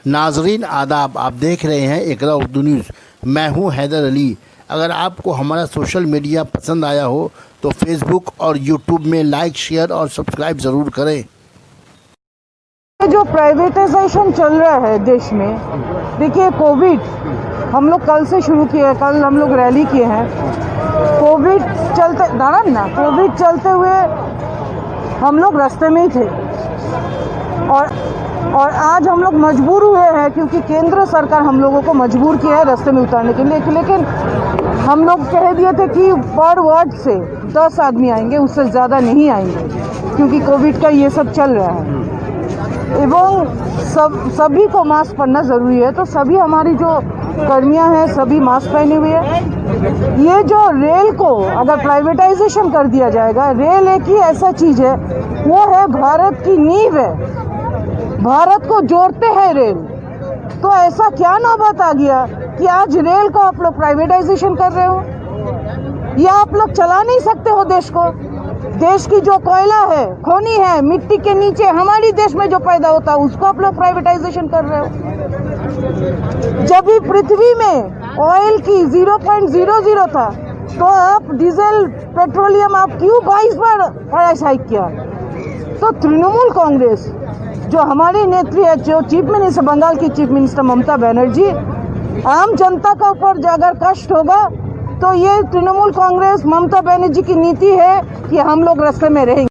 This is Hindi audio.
नाजरीन आदाब, आप देख रहे हैं इकरा उर्दू न्यूज़। मैं हूं हैदर अली। अगर आपको हमारा सोशल मीडिया पसंद आया हो तो फेसबुक और यूट्यूब में लाइक, शेयर और सब्सक्राइब ज़रूर करें। जो प्राइवेटाइजेशन चल रहा है देश में, देखिए कोविड हम लोग कल से शुरू किए, कल हम लोग रैली किए हैं। कोविड चलते हुए हम लोग रास्ते में ही थे और आज हम लोग मजबूर हुए हैं क्योंकि केंद्र सरकार हम लोगों को मजबूर किया है रास्ते में उतारने के लिए। लेकिन हम लोग कह दिए थे कि पर वार्ड से 10 आदमी आएंगे, उससे ज़्यादा नहीं आएंगे क्योंकि कोविड का ये सब चल रहा है एवं सभी को मास्क पहनना ज़रूरी है। तो सभी हमारी जो कर्मियां हैं सभी मास्क पहने हुए हैं। ये जो रेल को अगर प्राइवेटाइजेशन कर दिया जाएगा, रेल एक ही ऐसा चीज़ है, वो है भारत की नींव है, भारत को जोड़ते हैं रेल। तो ऐसा क्या नौबत आ गया कि आज रेल को आप लोग प्राइवेटाइजेशन कर रहे हो, या आप लोग चला नहीं सकते हो देश को? देश की जो कोयला है, खोनी है, मिट्टी के नीचे हमारी देश में जो पैदा होता है उसको आप लोग प्राइवेटाइजेशन कर रहे हो। जब भी पृथ्वी में ऑयल की 0.00 था तो आप डीजल पेट्रोलियम आप क्यों 22 बार प्राइस हाइक किया? तो तृणमूल कांग्रेस जो हमारी नेत्री है, जो चीफ मिनिस्टर, बंगाल की चीफ मिनिस्टर ममता बनर्जी, आम जनता का ऊपर अगर कष्ट होगा तो ये तृणमूल कांग्रेस ममता बनर्जी की नीति है कि हम लोग रास्ते में रहेंगे।